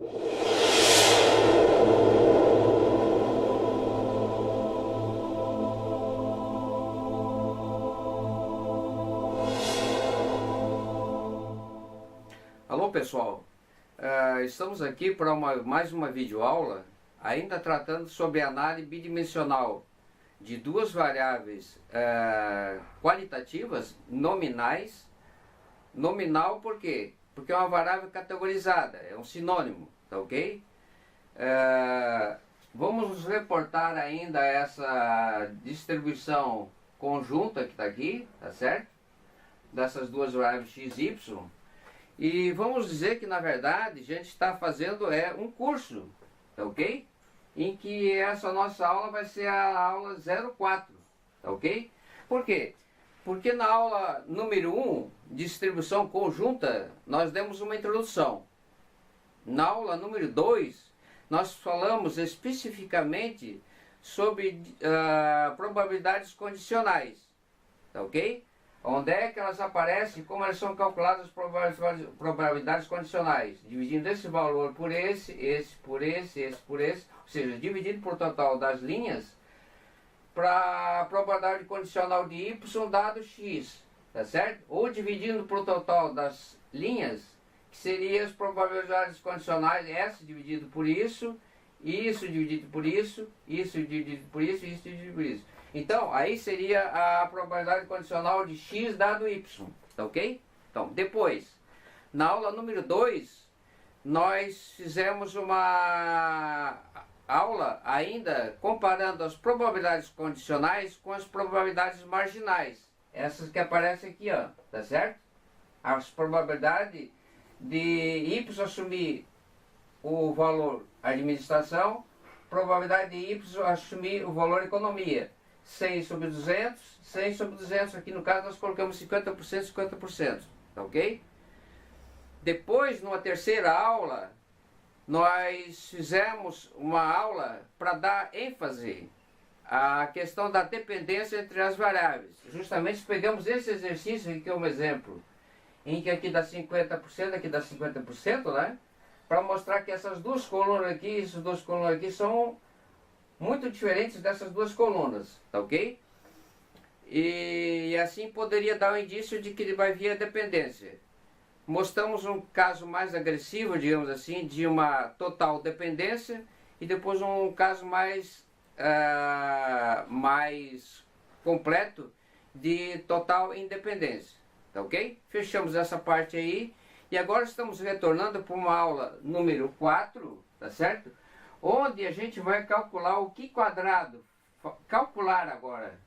Alô pessoal, estamos aqui para mais uma videoaula, ainda tratando sobre análise bidimensional de duas variáveis qualitativas nominais. Nominal por quê? Porque é uma variável categorizada, é um sinônimo, tá ok? Vamos nos reportar ainda essa distribuição conjunta que está aqui, tá certo? Dessas duas variáveis x e y. E vamos dizer que na verdade a gente está fazendo um curso, tá ok? Em que essa nossa aula vai ser a aula 04, tá ok? Por quê? Porque na aula número 1, distribuição conjunta, nós demos uma introdução. Na aula número 2, nós falamos especificamente sobre probabilidades condicionais, tá ok? Onde é que elas aparecem, como elas são calculadas as probabilidades condicionais, dividindo esse valor por esse por esse por esse, ou seja, dividindo por total das linhas para a probabilidade condicional de y dado x, tá certo? Ou dividindo por total das linhas, que seriam as probabilidades condicionais, S dividido por isso dividido por isso dividido por isso dividido por isso. Então, aí seria a probabilidade condicional de x dado y, tá ok? Então, depois, na aula número 2, nós fizemos uma aula ainda comparando as probabilidades condicionais com as probabilidades marginais. Essas que aparecem aqui, ó, tá certo? As probabilidades de y assumir o valor administração, probabilidade de y assumir o valor economia. 100 sobre 200, 100 sobre 200, aqui no caso nós colocamos 50%, 50%, tá ok? Depois, numa terceira aula, nós fizemos uma aula para dar ênfase à questão da dependência entre as variáveis. Justamente pegamos esse exercício aqui como exemplo, em que aqui dá 50%, aqui dá 50%, né? Para mostrar que essas duas colunas aqui, essas duas colunas aqui são muito diferentes dessas duas colunas, tá ok? E assim poderia dar um indício de que vai vir a dependência. Mostramos um caso mais agressivo, digamos assim, de uma total dependência, e depois um caso mais completo de total independência, tá ok? Fechamos essa parte aí, e agora estamos retornando para uma aula número 4, tá certo? Onde a gente vai calcular o Q quadrado. Calcular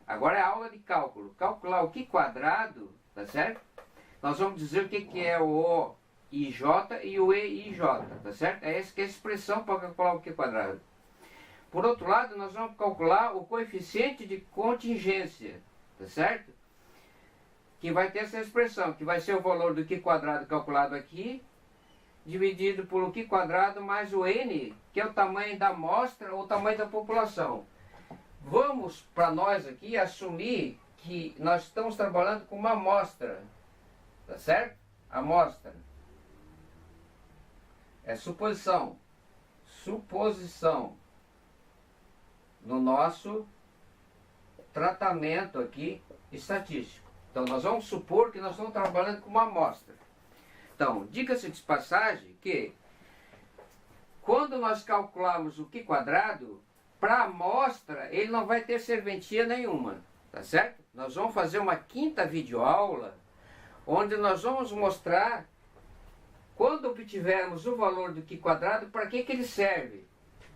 agora é a aula de cálculo. Calcular o Q quadrado, tá certo? Nós vamos dizer o que é o IJ e o EIJ, tá certo? É essa que é a expressão para calcular o Q quadrado. Por outro lado, nós vamos calcular o coeficiente de contingência, tá certo? Que vai ter essa expressão, que vai ser o valor do Q quadrado calculado aqui, dividido por o Q quadrado mais o N, que é o tamanho da amostra ou o tamanho da população. Vamos, para nós aqui, assumir que nós estamos trabalhando com uma amostra, tá certo? Amostra. É suposição. Suposição. No nosso tratamento aqui estatístico. Então, nós vamos supor que nós estamos trabalhando com uma amostra. Então, diga-se de passagem que quando nós calculamos o Q quadrado, para a amostra ele não vai ter serventia nenhuma, tá certo? Nós vamos fazer uma quinta videoaula, onde nós vamos mostrar, quando obtivermos o valor do Q quadrado, para que ele serve.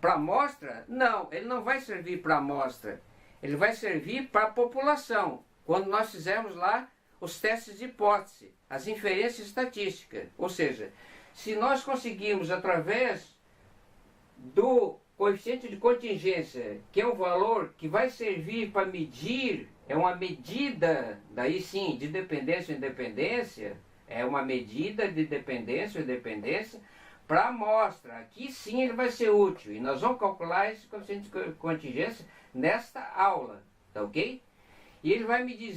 Para a amostra? Não, ele não vai servir para a amostra, ele vai servir para a população, quando nós fizermos lá os testes de hipótese, as inferências estatísticas. Ou seja, se nós conseguirmos através do coeficiente de contingência, que é um valor que vai servir para medir, é uma medida, daí sim, de dependência ou independência, é uma medida de dependência ou independência para a amostra. Aqui sim ele vai ser útil, e nós vamos calcular esse coeficiente de contingência nesta aula, tá ok? E ele vai medir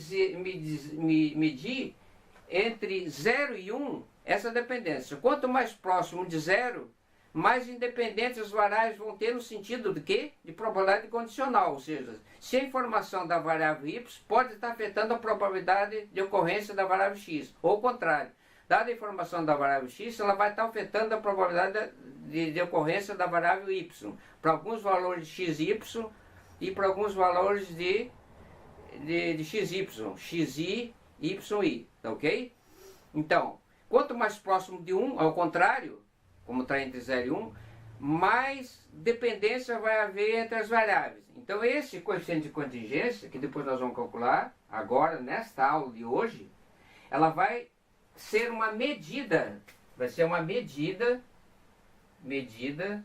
entre 0 e 1 essa dependência. Quanto mais próximo de 0, mais independentes as variáveis vão ter no sentido de quê? De probabilidade condicional, ou seja, se a informação da variável y pode estar afetando a probabilidade de ocorrência da variável x, ou o contrário. Dada a informação da variável x, ela vai estar afetando a probabilidade de ocorrência da variável y, para alguns valores de xy e para alguns valores de xy, xi, yi, tá ok? Então, quanto mais próximo de 1, ao contrário, como está entre 0 e 1, mais dependência vai haver entre as variáveis. Então esse coeficiente de contingência, que depois nós vamos calcular, agora, nesta aula de hoje, ela vai ser uma medida, medida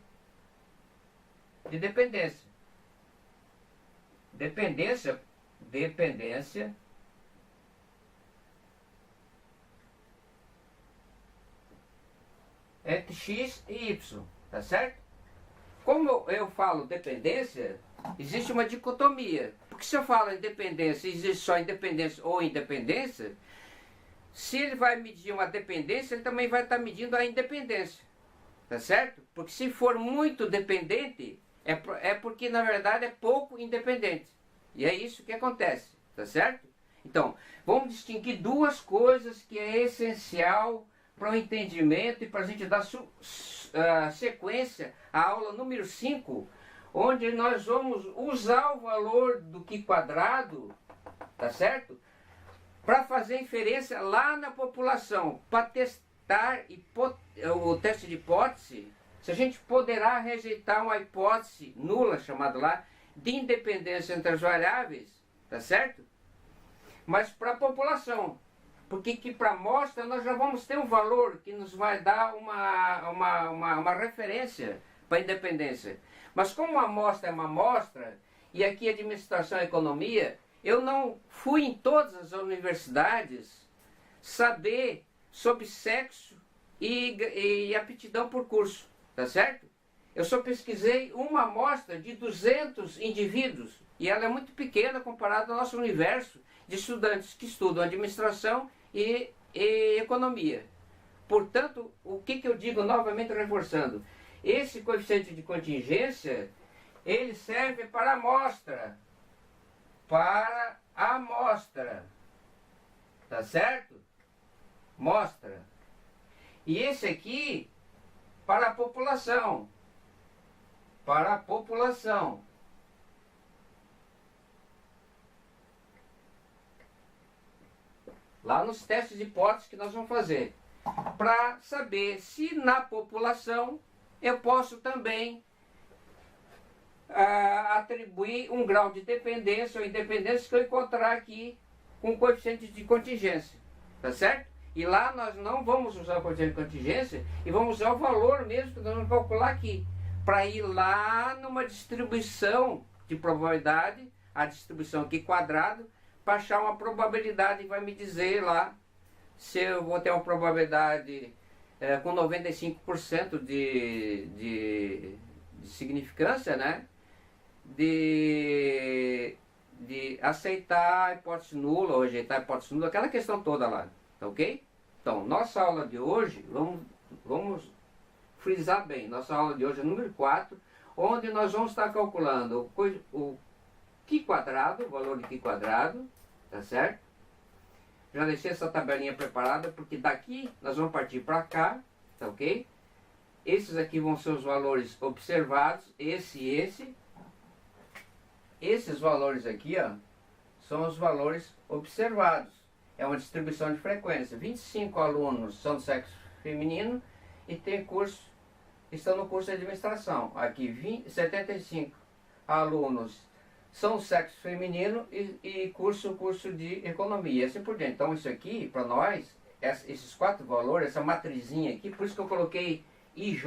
de dependência. Dependência entre x e y, tá certo? Como eu falo dependência, existe uma dicotomia. Porque se eu falo independência, existe só independência ou independência, se ele vai medir uma dependência, ele também vai estar medindo a independência, tá certo? Porque se for muito dependente, é porque na verdade é pouco independente. E é isso que acontece, tá certo? Então, vamos distinguir duas coisas que é essencial para o entendimento e para a gente dar sequência à aula número 5, onde nós vamos usar o valor do Q quadrado, tá certo? Para fazer inferência lá na população, para testar o teste de hipótese, se a gente poderá rejeitar uma hipótese nula, chamada lá, de independência entre as variáveis, tá certo? Mas para a população, porque que para a amostra nós já vamos ter um valor que nos vai dar uma referência para a independência. Mas como a amostra é uma amostra, e aqui administração e economia, eu não fui em todas as universidades saber sobre sexo e aptidão por curso, tá certo? Eu só pesquisei uma amostra de 200 indivíduos, e ela é muito pequena comparada ao nosso universo de estudantes que estudam administração e economia. Portanto, o que eu digo novamente reforçando? Esse coeficiente de contingência, ele serve para a amostra. Para a amostra. Tá certo? Mostra. E esse aqui, para a população. Para a população. Lá nos testes de hipótese que nós vamos fazer. Para saber se na população eu posso também atribuir um grau de dependência ou independência que eu encontrar aqui com o coeficiente de contingência. Tá certo? E lá nós não vamos usar o coeficiente de contingência e vamos usar o valor mesmo que nós vamos calcular aqui. Para ir lá numa distribuição de probabilidade, a distribuição aqui quadrado, para achar uma probabilidade e vai me dizer lá se eu vou ter uma probabilidade com 95% de significância, né? De aceitar a hipótese nula ou rejeitar a hipótese nula, aquela questão toda lá, tá ok? Então, nossa aula de hoje, vamos frisar bem, nossa aula de hoje é número 4, onde nós vamos estar calculando o Q quadrado, o valor de Q quadrado, tá certo? Já deixei essa tabelinha preparada, porque daqui nós vamos partir para cá, tá ok? Esses aqui vão ser os valores observados, esse e esse. Esses valores aqui, ó, são os valores observados. É uma distribuição de frequência. 25 alunos são do sexo feminino e estão no curso de administração. Aqui 75 alunos são sexo feminino e curso de economia, e assim por diante. Então isso aqui, para nós, esses 4 valores, essa matrizinha aqui, por isso que eu coloquei IJ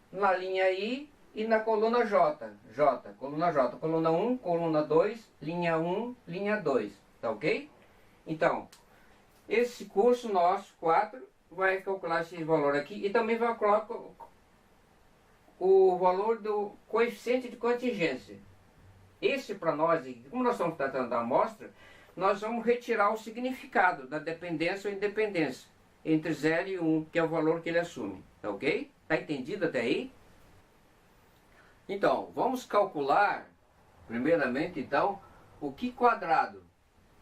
na linha I e na coluna J, coluna 1, coluna 2, linha 1, linha 2, tá ok? Então, esse curso nosso, 4, vai calcular esse valor aqui e também vai calcular o valor do coeficiente de contingência. Esse para nós, como nós estamos tratando da amostra, nós vamos retirar o significado da dependência ou independência entre 0 e 1, que é o valor que ele assume, tá ok? Tá entendido até aí? Então, vamos calcular, primeiramente, então, o Q quadrado,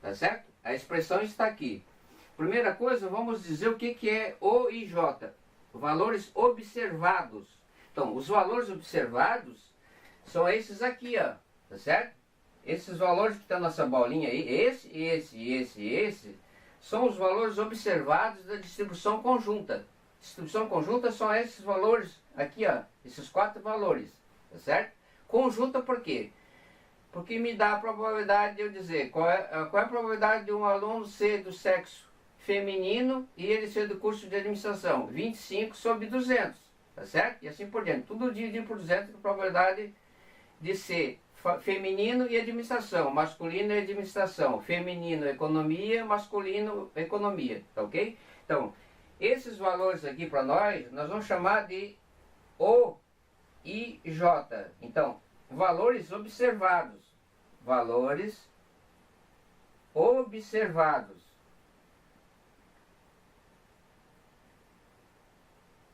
tá certo? A expressão está aqui. Primeira coisa, vamos dizer o que é O e J, valores observados. Então, os valores observados são esses aqui, ó, tá certo? Esses valores que estão nessa bolinha aí, esse, são os valores observados da distribuição conjunta. Distribuição conjunta são esses valores aqui, ó, esses 4 valores, tá certo? Conjunta por quê? Porque me dá a probabilidade de eu dizer qual é a probabilidade de um aluno ser do sexo feminino e ele ser do curso de administração. 25 sobre 200, tá certo? E assim por diante. Tudo dividido por 200 com a probabilidade de ser feminino e administração, masculino e administração, feminino economia, masculino economia, tá ok? Então, esses valores aqui para nós vamos chamar de O e J. Então, valores observados. Valores observados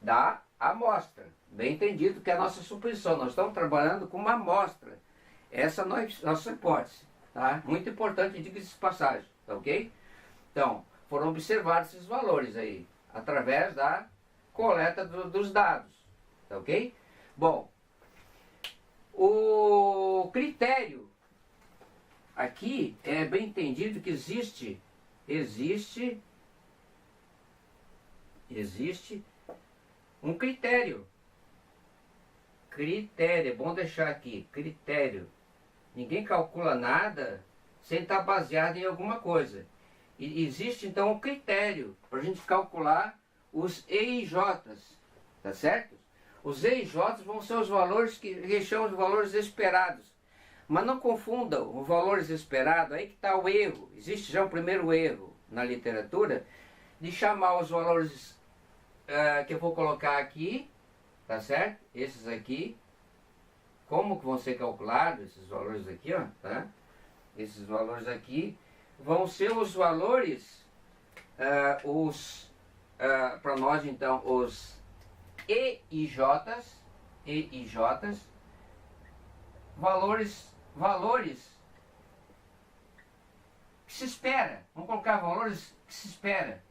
da amostra. Bem entendido que é a nossa suposição. Nós estamos trabalhando com uma amostra. Essa é a nossa hipótese. Tá? Muito importante, diga-se de passagem. Tá ok? Então, foram observados esses valores aí, através da coleta dos dados. Tá ok? Bom, o critério aqui é bem entendido que existe um critério. Critério, é bom deixar aqui, critério. Ninguém calcula nada sem estar baseado em alguma coisa. E existe então um critério para a gente calcular os E e J's, tá certo? Os E e J's vão ser os valores que chamam de valores esperados. Mas não confundam os valores esperados, aí que está o erro. Existe já o primeiro erro na literatura de chamar os valores que eu vou colocar aqui, tá certo? Esses aqui, como que vão ser calculados, esses valores aqui, ó, tá? Esses valores aqui vão ser os valores, para nós então, os E e J's, valores que se espera, vamos colocar valores que se espera,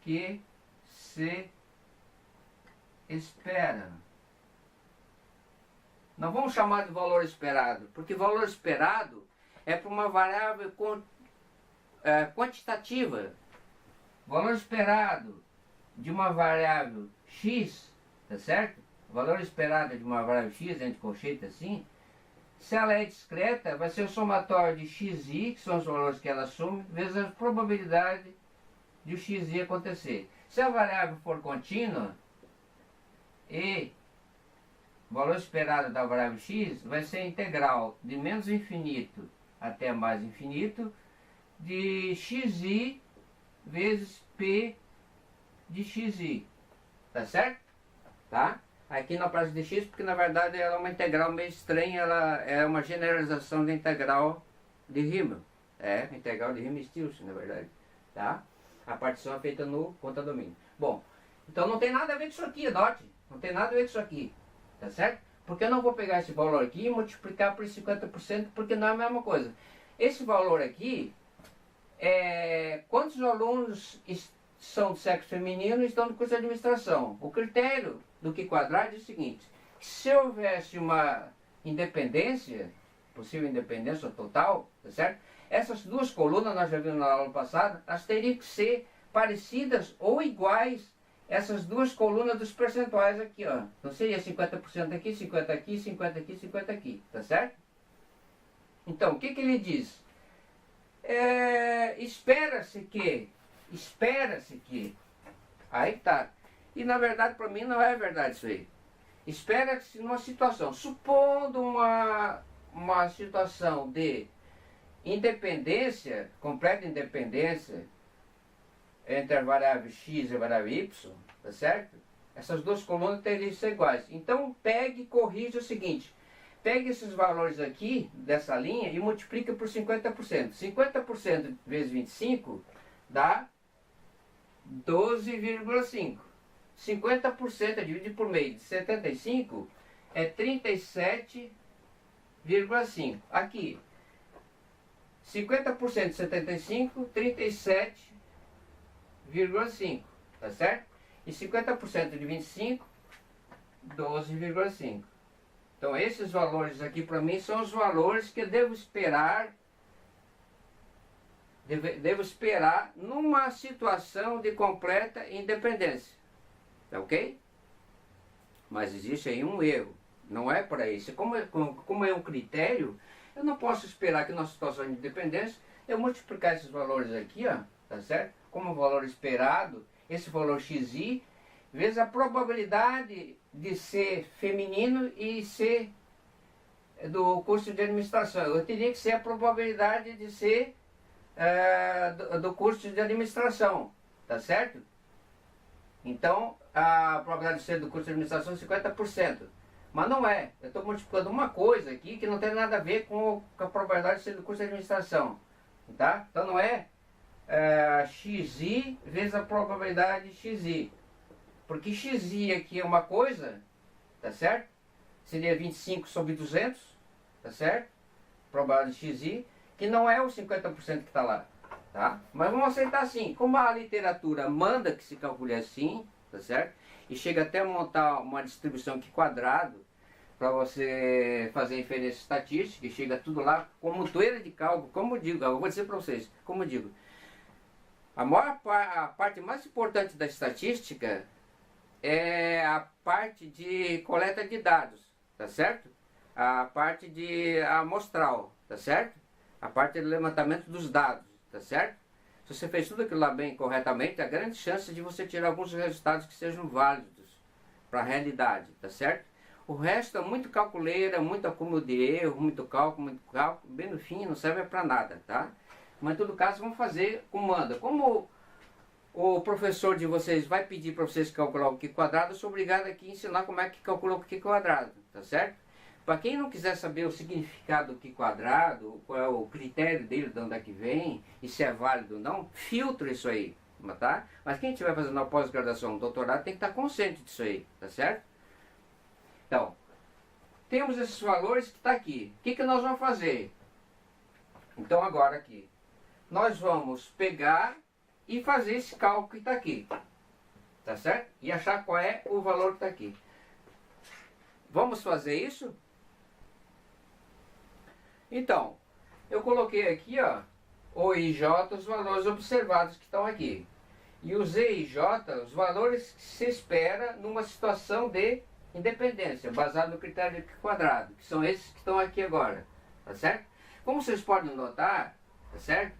que se espera. Não vamos chamar de valor esperado, porque valor esperado é para uma variável quantitativa. Valor esperado de uma variável x, tá certo? O valor esperado de uma variável x, a gente conceita assim, se ela é discreta, vai ser o somatório de xi, que são os valores que ela assume, vezes a probabilidade de o xi acontecer. Se a variável for contínua, e o valor esperado da variável x vai ser integral de menos infinito até mais infinito de xi vezes p de xi, tá certo? Tá? Aqui na parte de x, porque na verdade ela é uma integral meio estranha, ela é uma generalização da integral de Riemann. É, integral de Riemann-Stieltjes, na verdade. Tá? A partição é feita no contradomínio. Bom, então não tem nada a ver com isso aqui, note. Não tem nada a ver com isso aqui. Tá certo? Porque eu não vou pegar esse valor aqui e multiplicar por 50%, porque não é a mesma coisa. Esse valor aqui quantos alunos são do sexo feminino e estão no curso de administração. O critério do Q quadrado é o seguinte: se houvesse uma independência, possível independência total, tá certo? Essas duas colunas, nós já vimos na aula passada, elas teriam que ser parecidas ou iguais essas duas colunas dos percentuais aqui, ó. Não seria 50% aqui, 50 aqui, 50 aqui, 50 aqui, tá certo? Então, o que ele diz? Espera-se que, aí tá. E na verdade, para mim, não é verdade isso aí. Espera-se numa situação, supondo uma situação de independência, completa independência entre a variável x e a variável y, tá certo? Essas duas colunas teriam que ser iguais. Então pegue e corrija o seguinte: pegue esses valores aqui, dessa linha, e multiplica por 50%. 50% vezes 25 dá 12,5. 50% dividido por meio de 75 é 37,5. Aqui, 50% de 75, 37,5, tá certo? E 50% de 25, 12,5. Então esses valores aqui para mim são os valores que eu devo esperar numa situação de completa independência, tá ok? Mas existe aí um erro, não é para isso. Como é um critério, eu não posso esperar que numa situação de independência eu multiplicar esses valores aqui, ó, tá certo? Como valor esperado, esse valor xi, vezes a probabilidade de ser feminino e ser do curso de administração. Eu teria que ser a probabilidade de ser do curso de administração, tá certo? Então, a probabilidade de ser do curso de administração é 50%. Mas não é. Eu estou multiplicando uma coisa aqui que não tem nada a ver com a probabilidade de ser do curso de administração. Tá? Então não é xi vezes a probabilidade de xi. Porque xi aqui é uma coisa, tá certo? Seria 25 sobre 200, tá certo? Probabilidade de xi, que não é o 50% que está lá. Tá? Mas vamos aceitar assim. Como a literatura manda que se calcule assim, tá certo? E chega até a montar uma distribuição aqui quadrado para você fazer inferência estatística, e chega tudo lá com montoeira de cálculo, como eu digo, eu vou dizer para vocês, como eu digo, a parte mais importante da estatística é a parte de coleta de dados, tá certo? A parte de amostral, tá certo? A parte do levantamento dos dados, tá certo? Se você fez tudo aquilo lá bem corretamente, há grande chance de você tirar alguns resultados que sejam válidos para a realidade, tá certo? O resto é muito calculeira, muito acúmulo de erro, muito cálculo, bem no fim não serve para nada, tá? Mas em todo caso vamos fazer como manda. Como o professor de vocês vai pedir para vocês calcular o Q quadrado, eu sou obrigado aqui a ensinar como é que calcula o Q quadrado, tá certo? Para quem não quiser saber o significado do Q quadrado, qual é o critério dele, de onde é que vem, e se é válido ou não, filtra isso aí, tá? Mas quem estiver fazendo a pós-graduação, doutorado, tem que estar consciente disso aí, tá certo? Então, temos esses valores que está aqui. O que nós vamos fazer? Então agora aqui, nós vamos pegar e fazer esse cálculo que está aqui, tá certo? E achar qual é o valor que está aqui. Vamos fazer isso? Então, eu coloquei aqui, ó, o IJ, os valores observados que estão aqui. E o ZIJ, os valores que se espera numa situação de independência, baseado no critério de quadrado, que são esses que estão aqui agora, tá certo? Como vocês podem notar, tá certo?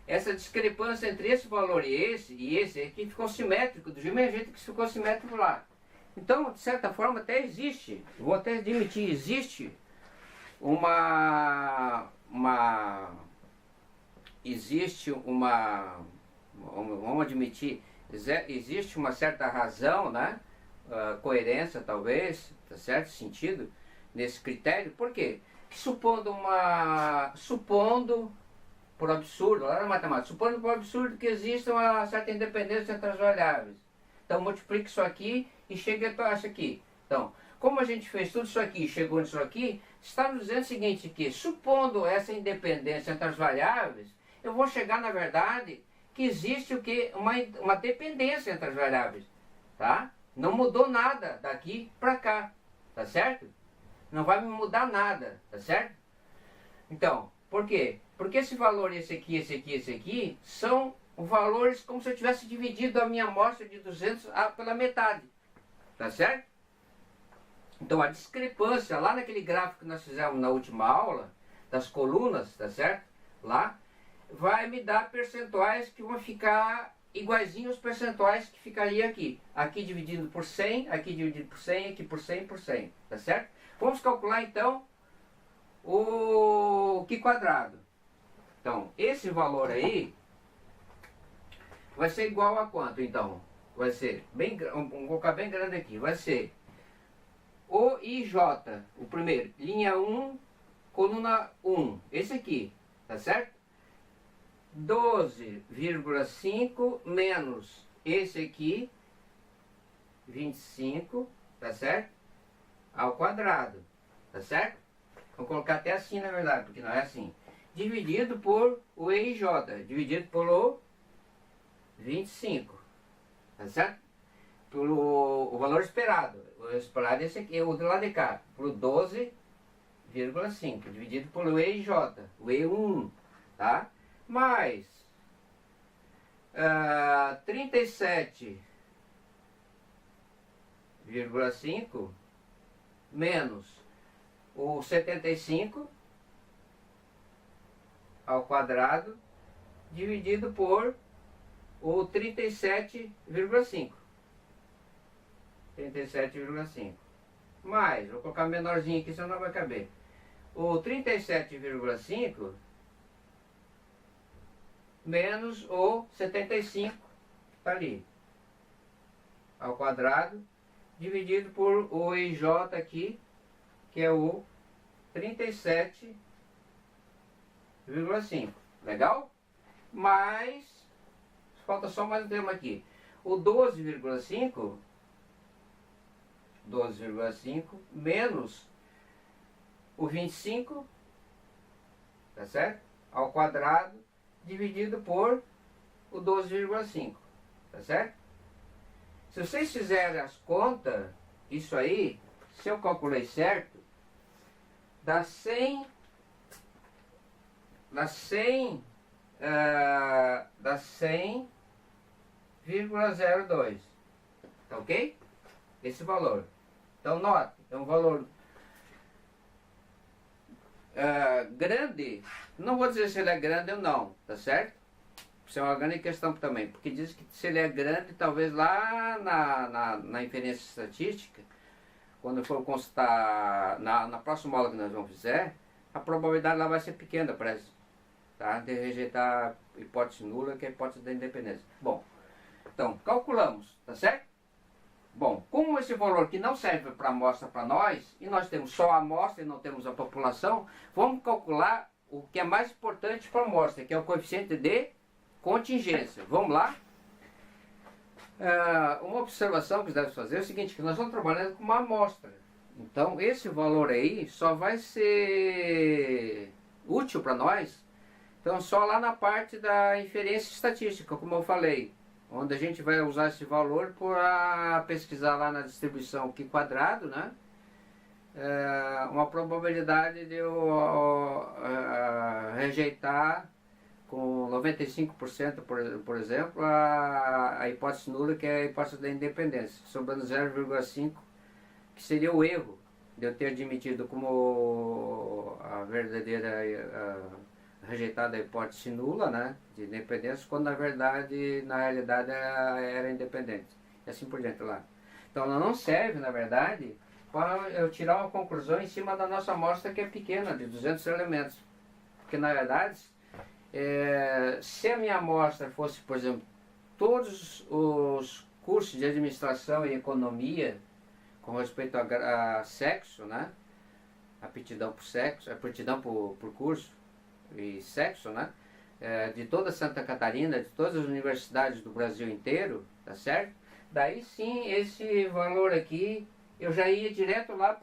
Essa discrepância entre esse valor e esse aqui ficou simétrico, do mesmo jeito que ficou simétrico lá. Então, de certa forma, até existe, vou até admitir, existe vamos admitir, existe uma certa razão, né? Coerência talvez, tá certo? Sentido nesse critério. Por quê? Supondo por absurdo, lá na matemática, supondo por absurdo que exista uma certa independência entre as variáveis. Então multiplique isso aqui e chega a isso aqui. Então, como a gente fez tudo isso aqui e chegou nisso aqui, está nos dizendo o seguinte, que supondo essa independência entre as variáveis, eu vou chegar na verdade que existe o que? Uma dependência entre as variáveis, tá? Não mudou nada daqui para cá, tá certo? Não vai me mudar nada, tá certo? Então, por quê? Porque esse valor, esse aqui, são valores como se eu tivesse dividido a minha amostra de 200 pela metade, tá certo? Então a discrepância lá naquele gráfico que nós fizemos na última aula, das colunas, tá certo? Lá, vai me dar percentuais que vão ficar iguaizinhos aos percentuais que ficaria aqui. Aqui dividido por 100, aqui dividido por 100, aqui por 100, por 100, tá certo? Vamos calcular então o Q quadrado. Então, esse valor aí vai ser igual a quanto então? Vai ser, vamos colocar bem grande aqui, vai ser o IJ, o primeiro, linha 1, coluna 1, esse aqui, tá certo? 12,5 menos esse aqui, 25, tá certo? Ao quadrado, tá certo? Vou colocar até assim na verdade, porque não é assim. Dividido por o EIJ, dividido pelo 25, tá certo? Pelo o valor esperado. O esperado é esse aqui, o do lado de cá, por 12,5, dividido pelo EIJ, o E1, tá? Mais 37,5 menos o 75 ao quadrado dividido por o 37,5. 37,5 mais, vou colocar menorzinho aqui, senão não vai caber. O 37,5 menos o 75, tá ali, ao quadrado, dividido por o EJ aqui, que é o 37,5. Legal? Mas, falta só mais um termo aqui. O 12,5 menos o 25, tá certo? Ao quadrado, dividido por o 12,5, tá certo? Se vocês fizerem as contas, isso aí, se eu calculei certo, dá 100,02, tá ok? Esse valor. Então note, é um valor grande, não vou dizer se ele é grande ou não, tá certo? Isso é uma grande questão também, porque diz que se ele é grande, talvez lá na inferência estatística, quando for constar na próxima aula que nós vamos fazer, a probabilidade lá vai ser pequena, parece, tá? De rejeitar a hipótese nula, que é a hipótese da independência. Bom, então, calculamos, tá certo? Bom, como esse valor que não serve para amostra para nós, e nós temos só a amostra e não temos a população, vamos calcular o que é mais importante para a amostra, que é o coeficiente de contingência. Vamos lá? Uma observação que deve fazer é o seguinte, que nós estamos trabalhando com uma amostra. Então, esse valor aí só vai ser útil para nós, então, só lá na parte da inferência estatística, como eu falei, onde a gente vai usar esse valor para pesquisar lá na distribuição Q quadrado, né? Uma probabilidade de eu rejeitar com 95%, por exemplo, a hipótese nula, que é a hipótese da independência, sobrando 0,5, que seria o erro de eu ter admitido como a verdadeira rejeitada a hipótese nula, né, de independência, quando na verdade, na realidade, era independente. E assim por diante lá. Então ela não serve, na verdade, para eu tirar uma conclusão em cima da nossa amostra, que é pequena, de 200 elementos. Porque na verdade, se a minha amostra fosse, por exemplo, todos os cursos de administração e economia com respeito a sexo, né, aptidão por sexo, aptidão por curso e sexo, né, de toda Santa Catarina, de todas as universidades do Brasil inteiro, tá certo? Daí sim, esse valor aqui, eu já ia direto lá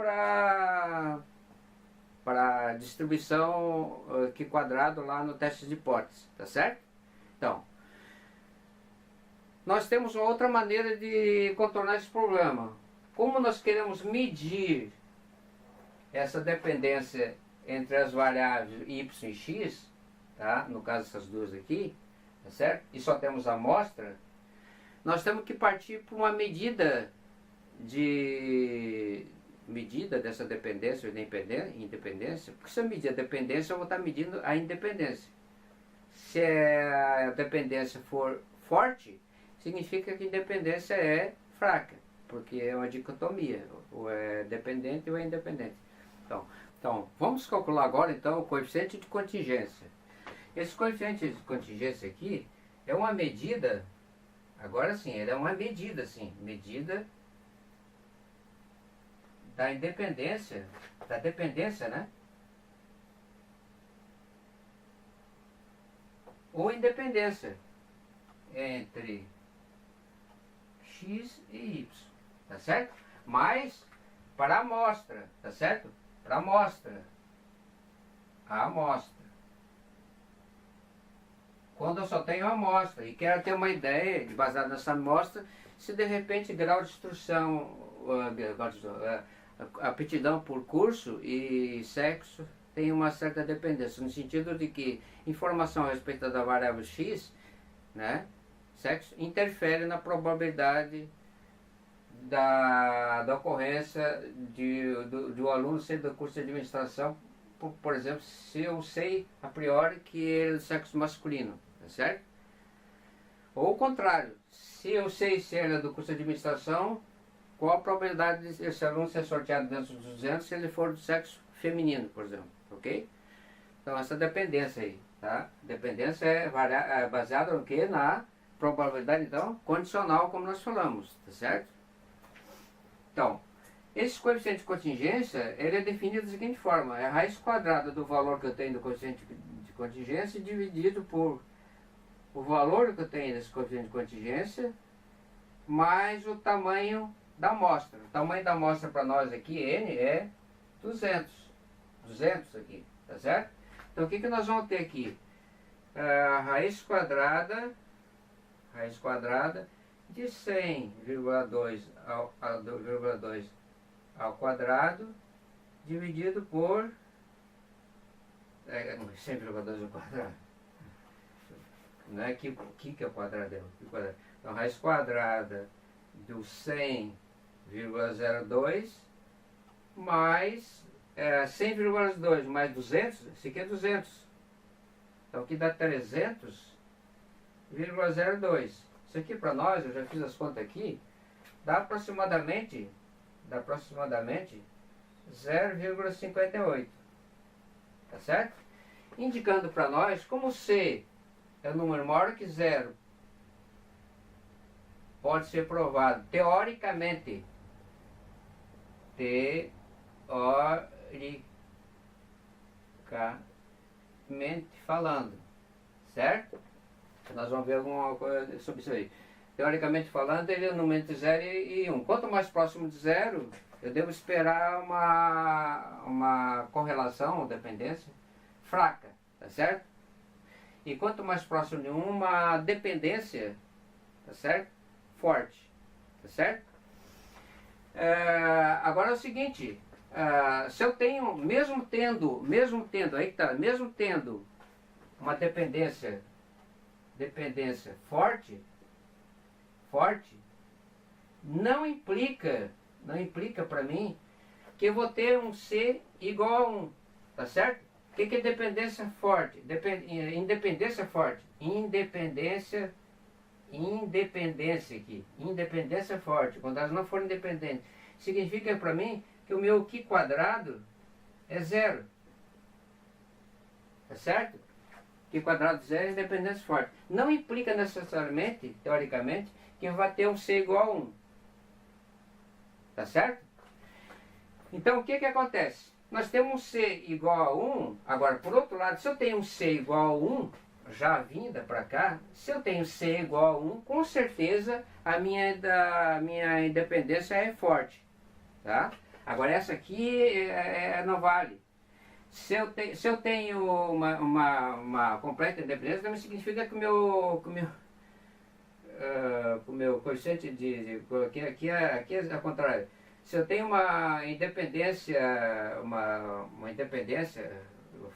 para distribuição Q quadrado lá no teste de hipótese, tá certo? Então, nós temos uma outra maneira de contornar esse problema. Como nós queremos medir essa dependência entre as variáveis y e x, tá? No caso essas duas aqui, tá certo? E só temos a amostra, nós temos que partir para uma medida dessa dependência ou independência, porque se eu medir a dependência, eu vou estar medindo a independência. Se a dependência for forte, significa que a independência é fraca, porque é uma dicotomia, ou é dependente ou é independente. Então, vamos calcular agora então o coeficiente de contingência. Esse coeficiente de contingência aqui é uma medida, agora sim, ele é uma medida, sim, medida da independência, da dependência, né? Ou independência entre x e y, tá certo? Mas para a amostra, tá certo? Para a amostra. A amostra. Quando eu só tenho a amostra e quero ter uma ideia, baseada nessa amostra, se de repente grau de instrução, aptidão por curso e sexo tem uma certa dependência, no sentido de que informação a respeito da variável x, né, sexo, interfere na probabilidade da ocorrência do aluno ser do curso de administração, por exemplo, se eu sei a priori que ele é do sexo masculino, tá certo? Ou o contrário, se eu sei se ele é do curso de administração, qual a probabilidade de esse aluno ser sorteado dentro dos 200 se ele for do sexo feminino, por exemplo, ok? Então essa dependência aí, tá? Dependência é baseada no que? Na probabilidade, então, condicional, como nós falamos, tá certo? Então, esse coeficiente de contingência, ele é definido da seguinte forma: é a raiz quadrada do valor que eu tenho do coeficiente de contingência dividido por o valor que eu tenho desse coeficiente de contingência mais o tamanho da amostra. O tamanho da amostra para nós aqui, N, é 200. 200 aqui, tá certo? Então o que nós vamos ter aqui? A raiz quadrada de 100,2 ao quadrado dividido por 100,2 ao quadrado. Não é aqui que é o quadrado dela. Então, raiz quadrada do 100,02 mais 100,2 mais 200, esse aqui é 200. Então aqui dá 300,02. Isso aqui para nós, eu já fiz as contas aqui, dá aproximadamente 0,58. Tá certo? Indicando para nós, como C é um número maior que zero, pode ser provado teoricamente falando, certo? Nós vamos ver alguma coisa sobre isso aí. Teoricamente falando, ele é um número entre 0 e 1. Quanto mais próximo de 0, eu devo esperar uma correlação, ou dependência, fraca, tá certo? E quanto mais próximo de 1, uma dependência, tá certo? Forte, tá certo? Agora é o seguinte, se eu tenho, mesmo tendo uma dependência forte, não implica para mim que eu vou ter um C igual a 1, tá certo? O que é dependência forte? Independência forte. Independência aqui. Independência forte. Quando elas não forem independentes, significa para mim que o meu Q quadrado é zero. Tá certo? Q quadrado zero é independência forte. Não implica necessariamente, teoricamente, que vai ter um C igual a 1. Tá certo? Então o que acontece? Nós temos um C igual a 1, agora por outro lado, se eu tenho um C igual a 1, já vinda para cá, se eu tenho C igual a 1, com certeza a minha independência é forte. Tá? Agora essa aqui não vale. Se eu tenho uma completa independência, também significa que o meu coeficiente aqui é ao contrário. Se eu tenho uma independência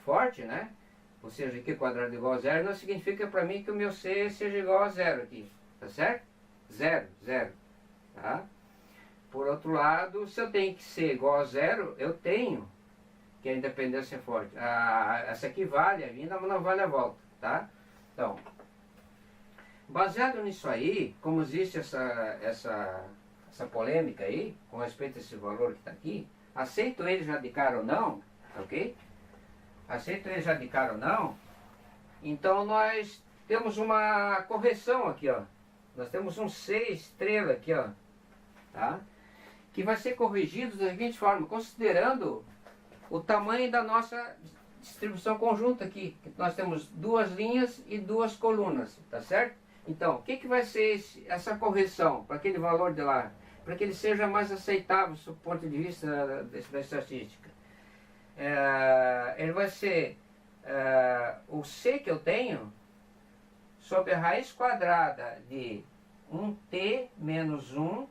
forte, né? Ou seja, Q quadrado igual a zero, não significa para mim que o meu C seja igual a zero aqui, tá certo? Zero, tá? Por outro lado, se eu tenho que ser igual a zero, eu tenho que a independência é forte. Essa aqui vale a vinda, mas não vale a volta, tá? Então, baseado nisso aí, como existe essa polêmica aí, com respeito a esse valor que está aqui, aceito ele já de cara ou não, ok? Aceito ele já de cara ou não, então nós temos uma correção aqui, ó. Nós temos um C estrela aqui, ó, tá? Que vai ser corrigido da seguinte forma, considerando o tamanho da nossa distribuição conjunta aqui. Nós temos duas linhas e duas colunas, tá certo? Então, o que vai ser essa correção para aquele valor de lá? para que ele seja mais aceitável do ponto de vista da estatística. Ele vai ser o C que eu tenho sobre a raiz quadrada de 1t menos 1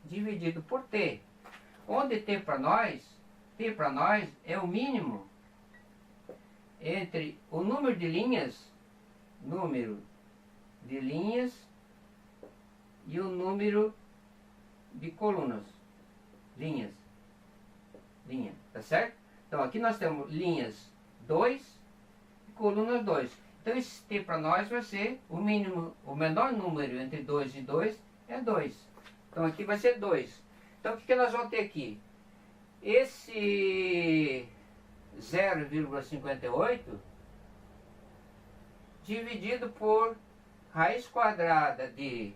dividido por t, onde t para nós é o mínimo entre o número de linhas e o número de colunas, linha, tá certo? Então aqui nós temos linhas 2 e colunas 2. Então esse t para nós vai ser o mínimo, o menor número entre 2 e 2 é 2. Então aqui vai ser 2. Então o que nós vamos ter aqui? Esse 0,58 dividido por raiz quadrada de...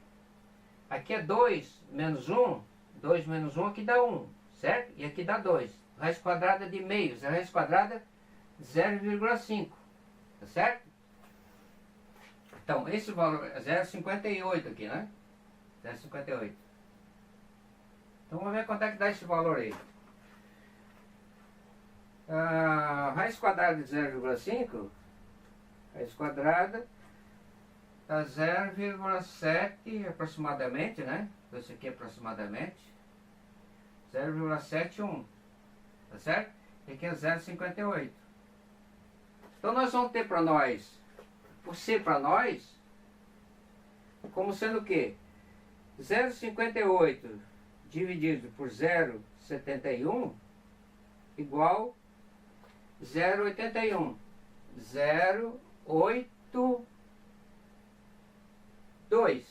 Aqui é 2 menos 1. 2 menos 1 aqui dá 1, certo? E aqui dá 2. Raiz quadrada de meios. A raiz quadrada 0,5. Tá certo? Então, esse valor é 0,58 aqui, né? 0,58. Então, vamos ver quanto é que dá esse valor aí. Raiz quadrada de 0,5, raiz quadrada dá 0,7 aproximadamente, né? Então, isso aqui é aproximadamente 0,71, tá certo? E aqui é 0,58. Então, nós vamos ter para nós, por C para nós, como sendo o quê? 0,58 dividido por 0,71 igual 0,81. 0,82.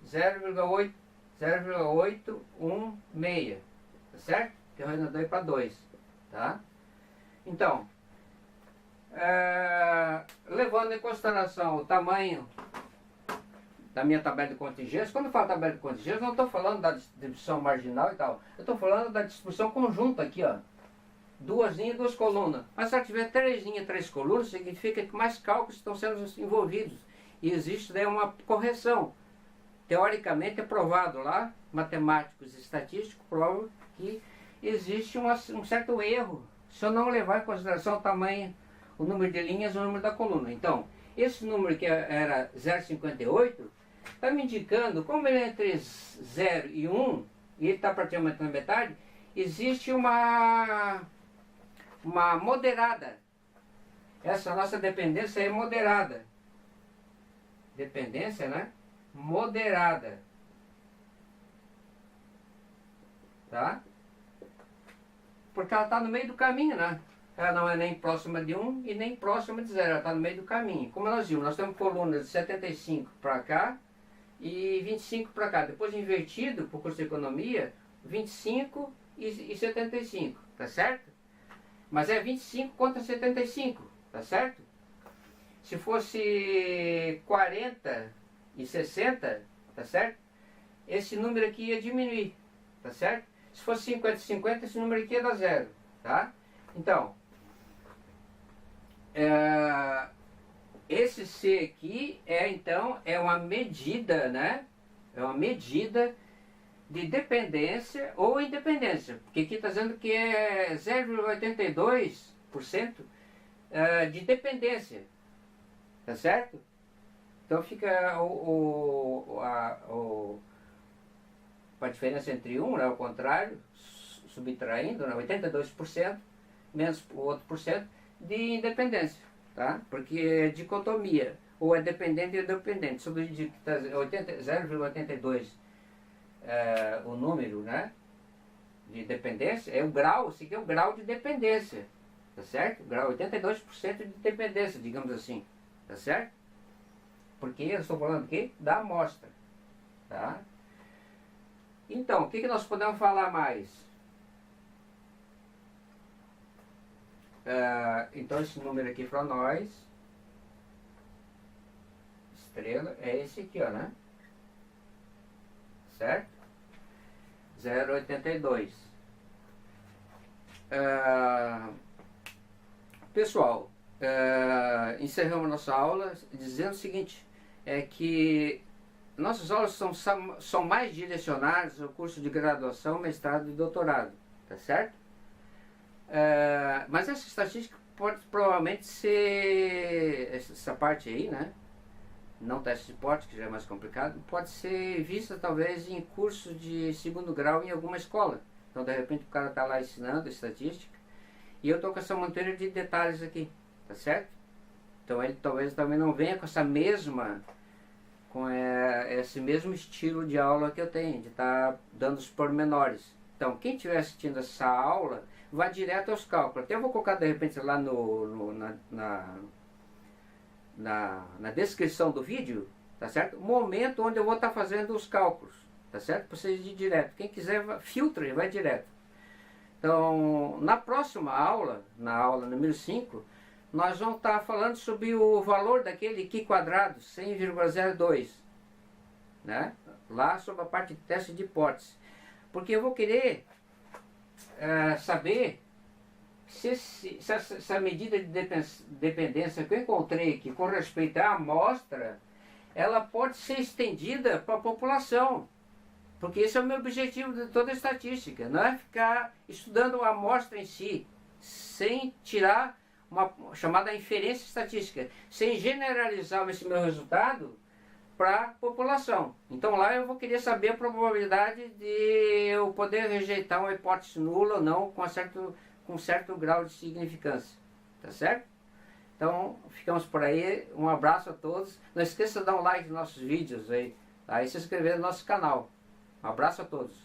0,816. Tá certo? Que eu arredondei para 2. Tá? Então, levando em consideração o tamanho da minha tabela de contingência, quando eu falo tabela de contingência, eu não estou falando da distribuição marginal e tal. Eu estou falando da distribuição conjunta aqui, ó. 2 linhas e 2 colunas. Mas se eu tiver 3 linhas e 3 colunas, significa que mais cálculos estão sendo envolvidos. E existe daí uma correção. Teoricamente é provado lá, matemáticos e estatísticos provam que existe um certo erro se eu não levar em consideração o tamanho, o número de linhas e o número da coluna. Então, esse número que era 0,58 está me indicando, como ele é entre 0 e 1, e ele está praticamente na metade, existe uma moderada. Essa nossa dependência é moderada. Dependência, né? Moderada. Tá? Porque ela está no meio do caminho, né? Ela não é nem próxima de 1 e nem próxima de 0. Ela está no meio do caminho. Como nós vimos, nós temos colunas de 75 para cá e 25 para cá. Depois invertido, por curso de economia, 25 e 75. Tá certo? Mas é 25 contra 75. Tá certo? Se fosse 40 e 60, tá certo? Esse número aqui ia diminuir, tá certo? Se fosse 50 e 50, esse número aqui ia dar 0, tá? Então, esse C aqui é uma medida, né? É uma medida de dependência ou independência, porque aqui está dizendo que é 0,82% de dependência, tá certo? Então fica a diferença entre um, né, ao contrário, subtraindo, né, 82% menos o outro por cento de independência, tá? Porque é dicotomia, ou é dependente ou é dependente. Sobre 0,82 o número, né, de dependência, é o grau, esse aqui é o grau de dependência, tá certo? Grau 82% de dependência, digamos assim, tá certo? Porque eu estou falando aqui da amostra, tá? Então, o que nós podemos falar mais? Então, esse número aqui para nós, estrela, é esse aqui, ó, né? Certo? 0,82. Pessoal, encerramos nossa aula dizendo o seguinte, é que nossas aulas são mais direcionadas ao curso de graduação, mestrado e doutorado, tá certo? Mas essa estatística pode provavelmente ser, essa parte aí, né? Não teste de porte, que já é mais complicado, pode ser vista talvez em curso de segundo grau em alguma escola. Então, de repente, o cara está lá ensinando estatística e eu estou com essa monteira de detalhes aqui, tá certo? Então, ele talvez também não venha com essa mesma, esse mesmo estilo de aula que eu tenho, de estar dando os pormenores. Então, quem estiver assistindo essa aula, vai direto aos cálculos. Até eu vou colocar, de repente, lá na descrição do vídeo, tá certo? O momento onde eu vou estar fazendo os cálculos, tá certo? Para vocês ir direto. Quem quiser, filtra e vai direto. Então, na próxima aula, na aula número 5, nós vamos estar falando sobre o valor daquele Q quadrado, 100,02, né? Lá sobre a parte de teste de hipótese. Porque eu vou querer saber se essa medida de dependência que eu encontrei aqui com respeito à amostra, ela pode ser estendida para a população. Porque esse é o meu objetivo de toda a estatística, não é ficar estudando a amostra em si, sem tirar uma chamada inferência estatística, sem generalizar esse meu resultado para a população. Então lá eu vou querer saber a probabilidade de eu poder rejeitar uma hipótese nula ou não com certo grau de significância, tá certo? Então ficamos por aí, um abraço a todos, não esqueça de dar um like nos nossos vídeos aí, tá? E se inscrever no nosso canal. Um abraço a todos.